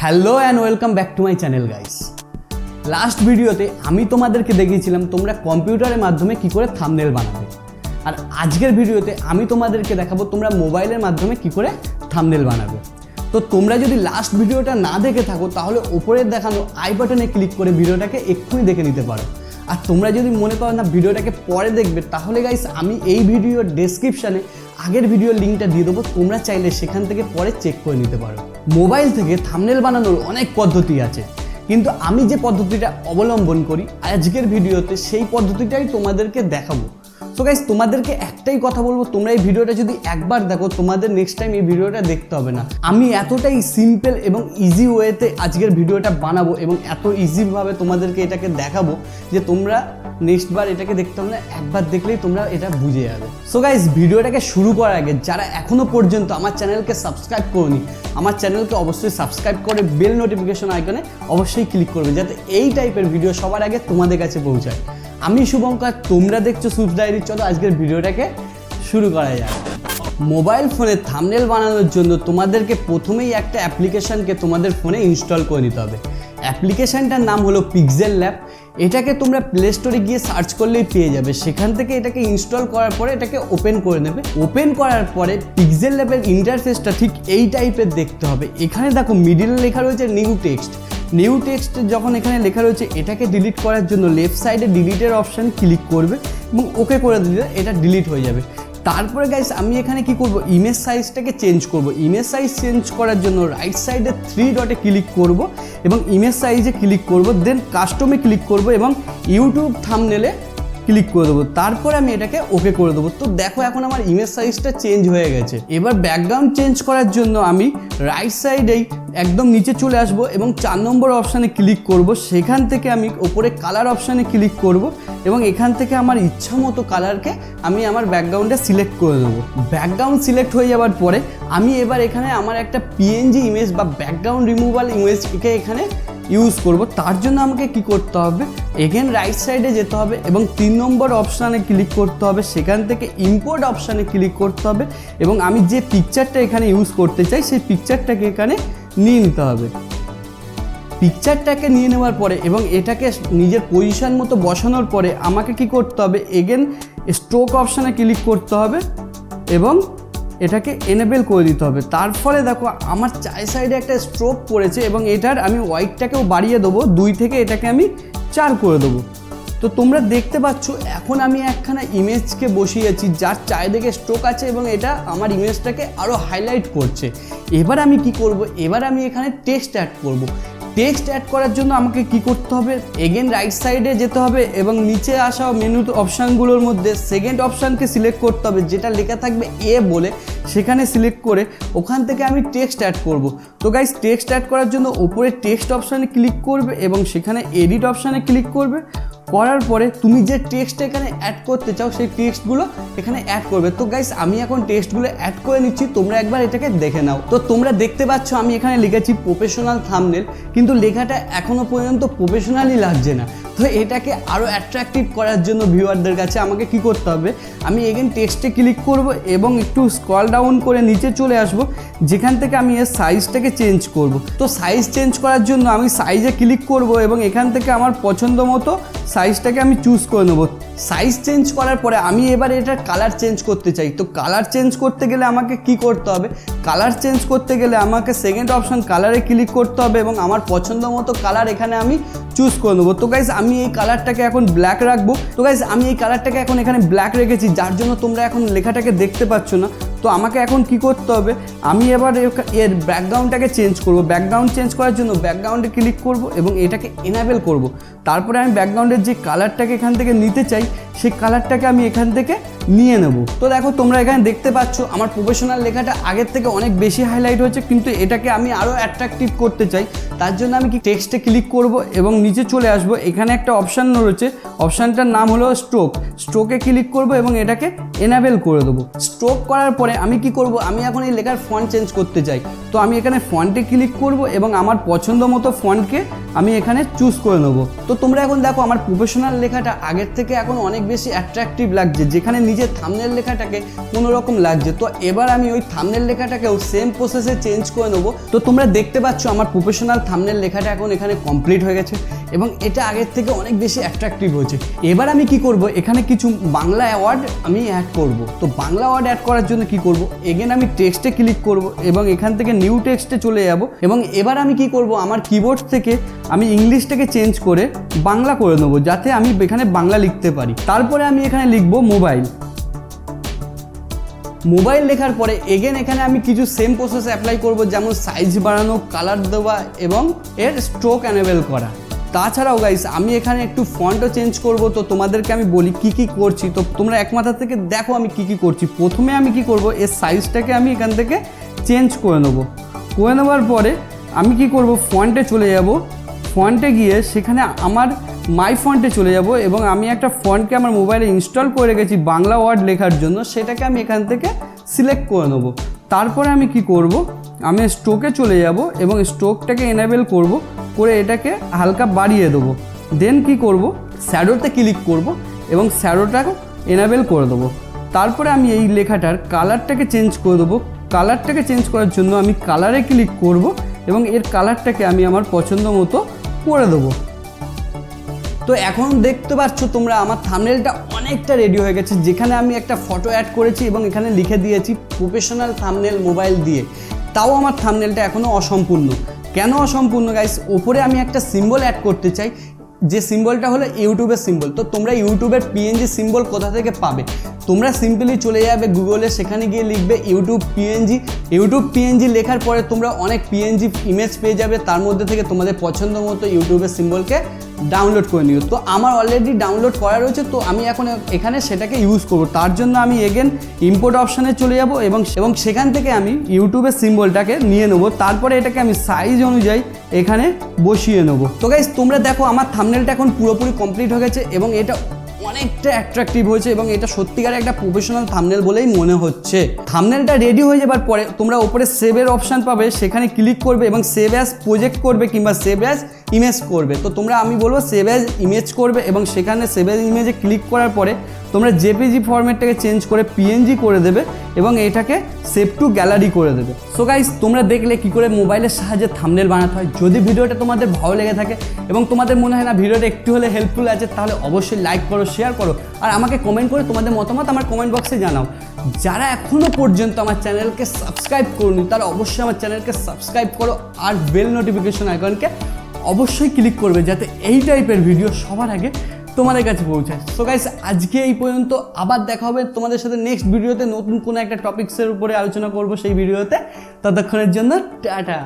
Hello and welcome back to my channel guys. Last ভিডিওতে আমি তোমাদেরকে দেখিয়েছিলাম তোমরা কম্পিউটারের মাধ্যমে কি করে থাম্বনেল বানাবে, আর আজকের ভিডিওতে আমি তোমাদেরকে দেখাবো তোমরা মোবাইলের মাধ্যমে কি করে থাম্বনেল বানাবে। তো তোমরা যদি লাস্ট ভিডিওটা না দেখে থাকো তাহলে ওপরের দেখানো আই বাটনে ক্লিক করে ভিডিওটাকে এক্ষুনি দেখে নিতে পারো। আর তোমরা যদি মনে করো না ভিডিওটাকে পরে দেখবে তাহলে গাইস আমি এই ভিডিওর ডেসক্রিপশানে আগের ভিডিওর লিঙ্কটা দিয়ে দেবো, তোমরা চাইলে সেখান থেকে পরে চেক করে নিতে পারো। মোবাইল থেকে থাম্বনেল বানানোর অনেক পদ্ধতি আছে, কিন্তু আমি যে পদ্ধতিটা অবলম্বন করি আজকের ভিডিওতে সেই পদ্ধতিটাই তোমাদেরকে দেখাবো। সো গাইস তোমাদেরকে একটাই কথা বলবো, তোমরা এই ভিডিওটা যদি একবার দেখো তোমাদের নেক্সট টাইম এই ভিডিওটা দেখতে হবে না। আমি এতটাই সিম্পল এবং ইজি ওয়েতে আজকের ভিডিওটা বানাবো এবং এত ইজিভাবে তোমাদেরকে এটাকে দেখাবো যে তোমরা নেক্সট বার এটাকে দেখতে হবে না, একবার দেখলেই তোমরা এটা বুঝে যাবে। সো গাইস ভিডিওটাকে শুরু করার আগে যারা এখনও পর্যন্ত আমার চ্যানেলকে সাবস্ক্রাইব করোনি, আমার চ্যানেলকে অবশ্যই সাবস্ক্রাইব করে বেল নোটিফিকেশন আইকনে অবশ্যই ক্লিক করবে যাতে এই টাইপের ভিডিও সবার আগে তোমাদের কাছে পৌঁছায়। আমি শুভঙ্কর, তোমরা দেখছো শুভস ডায়েরি। চলো আজকের ভিডিওটাকে শুরু করা যাক। মোবাইল ফোনে থাম্বনেল বানানোর জন্য তোমাদেরকে প্রথমেই একটা অ্যাপ্লিকেশানকে তোমাদের ফোনে ইনস্টল করে নিতে হবে। অ্যাপ্লিকেশানটার নাম হলো পিক্সেল ল্যাব। এটাকে তোমরা প্লে স্টোরে গিয়ে সার্চ করলেই পেয়ে যাবে। সেখান থেকে এটাকে ইনস্টল করার পরে এটাকে ওপেন করে নেবে। ওপেন করার পরে পিক্সেল ল্যাবের ইন্টারফেসটা ঠিক এই টাইপের দেখতে হবে। এখানে দেখো মিডিলে লেখা রয়েছে নিউ টেক্সট। নিউ টেক্সট যখন এখানে লেখা রয়েছে এটাকে ডিলিট করার জন্য লেফট সাইডে ডিলিটের অপশান ক্লিক করবে এবং ওকে করে দিলে এটা ডিলিট হয়ে যাবে। তারপরে গাইস আমি এখানে কি করব, ইমেজ সাইজটাকে চেঞ্জ করব। ইমেজ সাইজ চেঞ্জ করার জন্য রাইট সাইডে 3 ডটে ক্লিক করব এবং ইমেজ সাইজে ক্লিক করব, দেন কাস্টমে ক্লিক করব এবং ইউটিউব থাম্বনেলে ক্লিক করে দেবো। তারপরে আমি এটাকে ওকে করে দেবো। তো দেখো এখন আমার ইমেজ সাইজটা চেঞ্জ হয়ে গেছে। এবার ব্যাকগ্রাউন্ড চেঞ্জ করার জন্য আমি রাইট সাইডেই একদম নিচে চলে আসব এবং 4 নম্বর অপশানে ক্লিক করব। সেখান থেকে আমি ওপরে কালার অপশানে ক্লিক করব এবং এখান থেকে আমার ইচ্ছা মতো কালারকে আমি আমার ব্যাকগ্রাউন্ডে সিলেক্ট করে দেবো। ব্যাকগ্রাউন্ড সিলেক্ট হয়ে যাওয়ার পরে আমি এবার এখানে আমার একটা পিএনজি ইমেজ বা ব্যাকগ্রাউন্ড রিমুভাল ইমেজকে এখানে ইউজ করব। তার জন্য আমাকে কি করতে হবে, এগেন রাইট সাইডে যেতে হবে এবং 3 নম্বর অপশানে ক্লিক করতে হবে। সেখান থেকে ইম্পোর্ট অপশানে ক্লিক করতে হবে এবং আমি যে পিকচারটা এখানে ইউজ করতে চাই সেই পিকচারটাকে এখানে নিয়ে নিতে হবে। পিকচারটাকে নিয়ে নেওয়ার পরে এবং এটাকে নিজের পজিশন মতো বসানোর পরে আমাকে কি করতে হবে, এগেন স্ট্রোক অপশানে ক্লিক করতে হবে এবং এটাকে এনেবেল করে দিতে হবে। তার ফলে দেখো আমার চার সাইডে একটা স্ট্রোক পড়েছে এবং এটার আমি হোয়াইটটাকেও বাড়িয়ে দেবো, 2 থেকে এটাকে আমি 4 করে দেবো। তো তোমরা দেখতে পাচ্ছ এখন আমি একখানা ইমেজকে বসিয়েছি যার চারিদিকে স্ট্রোক আছে এবং এটা আমার ইমেজটাকে আরও হাইলাইট করছে। এবার আমি কি করব, এবার আমি এখানে টেক্সট অ্যাড করব। টেক্সট অ্যাড করার জন্য আমাকে কি করতে হবে, এগেন রাইট সাইডে যেতে হবে এবং নিচে আসা মেনু অপশানগুলোর মধ্যে সেকেন্ড অপশানকে সিলেক্ট করতে হবে, যেটা লেখা থাকবে এ বলে, সেখানে সিলেক্ট করে ওখান থেকে আমি টেক্সট অ্যাড করব। তো গাইস টেক্সট অ্যাড করার জন্য ওপরে টেক্সট অপশানে ক্লিক করবে এবং সেখানে এডিট অপশানে ক্লিক করবে। করার পরে তুমি যে টেক্সট এখানে অ্যাড করতে চাও সেই টেক্সটগুলো এখানে অ্যাড করবে। তো গাইস আমি এখন টেক্সটগুলো অ্যাড করে নিচ্ছি, তোমরা একবার এটাকে দেখে নাও। তো তোমরা দেখতে পাচ্ছ আমি এখানে লিখেছি প্রফেশনাল থাম্বনেল, কিন্তু লেখাটা এখনও পর্যন্ত প্রফেশনালই লাগছে না। তো এটাকে আরও অ্যাট্রাকটিভ করার জন্য ভিউয়ারদের কাছে আমাকে কি করতে হবে, আমি এগেন টেক্সটে ক্লিক করব এবং একটু স্ক্রল ডাউন করে নিচে চলে আসব, যেখান থেকে আমি এর সাইজটাকে চেঞ্জ করব। তো সাইজ চেঞ্জ করার জন্য আমি সাইজে ক্লিক করব এবং এখান থেকে আমার পছন্দ মতো সাইজটাকে আমি চুজ করে নেব। সাইজ চেঞ্জ করার পরে আমি এবার এটার কালার চেঞ্জ করতে চাই। তো কালার চেঞ্জ করতে গেলে আমাকে কি করতে হবে, কালার চেঞ্জ করতে গেলে আমাকে সেকেন্ড অপশান কালারে ক্লিক করতে হবে এবং আমার পছন্দ মতো কালার এখানে আমি চুজ করে নেবো। তো গাইজ আমি এই কালারটাকে এখন ব্ল্যাক রাখবো। তো গাইজ আমি এই কালারটাকে এখন এখানে ব্ল্যাক রেখেছি, যার জন্য তোমরা এখন লেখাটাকে দেখতে পাচ্ছ না। তো আমাকে এখন কি করতে হবে, আমি এবার এর ব্যাকগ্রাউন্ডটাকে চেঞ্জ করব। ব্যাকগ্রাউন্ড চেঞ্জ করার জন্য ব্যাকগ্রাউন্ডে ক্লিক করব এবং এটাকে এনাবেল করব। তারপরে আমি ব্যাকগ্রাউন্ডের যে কালারটাকে এখান থেকে নিতে চাই সেই কালারটাকে আমি এখান থেকে নিয়ে নেব। তো দেখো তোমরা এখানে দেখতে পাচ্ছ আমার প্রফেশনাল লেখাটা আগের থেকে অনেক বেশি হাইলাইট হয়েছে, কিন্তু এটাকে আমি আরও অ্যাট্রাকটিভ করতে চাই। তার জন্য আমি কি টেক্সটে ক্লিক করব এবং নিচে চলে আসব। এখানে একটা অপশান রয়েছে, অপশানটার নাম হলো স্ট্রোক। স্ট্রোকে ক্লিক করব এবং এটাকে এনাবেল করে দেবো। স্ট্রোক করার পরে আমি কি করব, আমি এখন এই লেখার ফন্ট চেঞ্জ করতে চাই, তো আমি এখানে ফন্টে ক্লিক করব এবং আমার পছন্দ মতো ফন্টকে আমি এখানে চুজ করে নেব। তো তোমরা এখন দেখো আমার প্রফেশনাল লেখাটা আগের থেকে এখন অনেক বেশি অ্যাট্রাকটিভ লাগছে, যেখানে নিজের থাম্বনেল লেখাটাকে কোনো রকম লাগছে। তো এবার আমি ওই থাম্বনেল লেখাটাকেও সেম প্রসেসে চেঞ্জ করে নেবো। তো তোমরা দেখতে পাচ্ছ আমার প্রফেশনাল থাম্বনেল লেখাটা এখন এখানে কমপ্লিট হয়ে গেছে এবং এটা আগের থেকে অনেক বেশি অ্যাট্রাকটিভ হয়েছে। এবার আমি কি করব, এখানে কিছু বাংলা ওয়ার্ড আমি অ্যাড করব। তো বাংলা ওয়ার্ড অ্যাড করার জন্য কি করব, এগেন আমি টেক্সটে ক্লিক করব এবং এখান থেকে নিউ টেক্সটে চলে যাব এবং এবার আমি কি করব, আমার কিবোর্ড থেকে আমি ইংলিশটাকে চেঞ্জ করে বাংলা করে নেব, যাতে আমি এখানে বাংলা লিখতে পারি। তারপরে আমি এখানে লিখব মোবাইল। মোবাইল লেখার পরে এগেন এখানে আমি কিছু সেম প্রসেস অ্যাপ্লাই করব, যেমন সাইজ বাড়ানো, কালার দেওয়া এবং এর স্ট্রোক এনেবল করা। তাছাড়াও গাইস আমি এখানে একটু ফন্টও চেঞ্জ করব। তো তোমাদেরকে আমি বলি কি কি করছি, তো তোমরা এক মাথা থেকে দেখো আমি কি কি করছি। প্রথমে আমি কি করব, এর সাইজটাকে আমি এখান থেকে চেঞ্জ করে নেব। করে নেওয়ার পরে আমি কি করব, ফন্টে চলে যাব। ফন্টে গিয়ে সেখানে আমার মাই ফন্টে চলে যাব এবং আমি একটা ফন্টকে আমার মোবাইলে ইনস্টল করে রেখেছি বাংলা ওয়ার্ড লেখার জন্য, সেটাকে আমি এখান থেকে সিলেক্ট করে নেব। তারপরে আমি কি করব, আমি স্ট্রোকে চলে যাব এবং স্ট্রোকটাকে এনেবেল করব, করে এটাকে হালকা বাড়িয়ে দেবো। দেন কি করব, শ্যাডোতে ক্লিক করব এবং শ্যাডোটাকে এনেবেল করে দেবো। তারপরে আমি এই লেখাটার কালারটাকে চেঞ্জ করে দেবো। কালারটাকে চেঞ্জ করার জন্য আমি কালারে ক্লিক করব এবং এর কালারটাকে আমি আমার পছন্দ মতো করে দেবো। তো এখন দেখতে পাচ্ছ তোমরা আমার থাম্বনেলটা অনেকটা রেডি হয়ে গেছে, যেখানে আমি একটা ফটো অ্যাড করেছি এবং এখানে লিখে দিয়েছি প্রফেশনাল থাম্বনেল মোবাইল দিয়ে। তাও আমার থাম্বনেলটা এখনও অসম্পূর্ণ। কেন অসম্পূর্ণ গাইস, ওপরে আমি একটা সিম্বল অ্যাড করতে চাই, যে সিম্বলটা হলো ইউটিউবের সিম্বল। তো তোমরা ইউটিউবের পিএনজি সিম্বল কোথা থেকে পাবে, তোমরা সিম্পলি চলে যাবে গুগলে, সেখানে গিয়ে লিখবে ইউটিউব পিএনজি। ইউটিউব পিএনজি লেখার পরে তোমরা অনেক পিএনজি ইমেজ পেয়ে যাবে, তার মধ্যে থেকে তোমাদের পছন্দ মতো ইউটিউবের সিম্বলকে ডাউনলোড করে নিও। তো আমার অলরেডি ডাউনলোড করা রয়েছে, তো আমি এখন এখানে সেটাকে ইউজ করব। তার জন্য আমি এগেন ইম্পোর্ট অপশানে চলে যাব এবং সেখান থেকে আমি ইউটিউবের সিম্বলটাকে নিয়ে নেব। তারপরে এটাকে আমি সাইজ অনুযায়ী এখানে বসিয়ে নেব। তো গাইস তোমরা দেখো আমার থাম্বনেলটা এখন পুরোপুরি কমপ্লিট হয়ে গেছে এবং এটা অনেকটা অ্যাট্রাকটিভ হয়েছে এবং এটা সত্যিকার একটা প্রফেশনাল থাম্বনেল বলেই মনে হচ্ছে। থাম্বনেলটা রেডি হয়ে যাবার পরে তোমরা উপরে সেভের অপশান পাবে, সেখানে ক্লিক করবে এবং সেভ অ্যাজ প্রজেক্ট করবে কিংবা সেভ অ্যাজ ইমেজ করবে। তো তোমরা আমি বলবো সেভ অ্যাজ ইমেজ করবে এবং সেখানে সেভ অ্যাজ ইমেজে ক্লিক করার পরে তোমরা জেপিজি ফরম্যাটটাকে চেঞ্জ করে পিএনজি করে দেবে এবং এটাকে সেভ টু গ্যালারি করে দেবে। সো গাইস তোমরা দেখলে কি করে মোবাইলের সাহায্যে থাম্বনেল বানাতে হয়। যদি ভিডিওটা তোমাদের ভালো লেগে থাকে এবং তোমাদের মনে হয় না ভিডিওটা একটু হলে হেল্পফুল আছে, তাহলে অবশ্যই লাইক করো, শেয়ার করো আর আমাকে কমেন্ট করে তোমাদের মতামত আমার কমেন্ট বক্সে জানাও। যারা এখনও পর্যন্ত আমার চ্যানেলকে সাবস্ক্রাইব করোনি তারা অবশ্যই আমার চ্যানেলকে সাবস্ক্রাইব করো আর বেল নোটিফিকেশন আইকনকে অবশ্যই ক্লিক করবে, যাতে এই টাইপের ভিডিও সবার আগে তোমাদের কাছে পৌঁছায়। সো গাইস আজকে এই পর্যন্ত, আবার দেখা হবে তোমাদের সাথে নেক্সট ভিডিওতে। নতুন কোনো একটা টপিক্সের উপরে আলোচনা করব সেই ভিডিওতে। ততক্ষণের জন্য টাটা।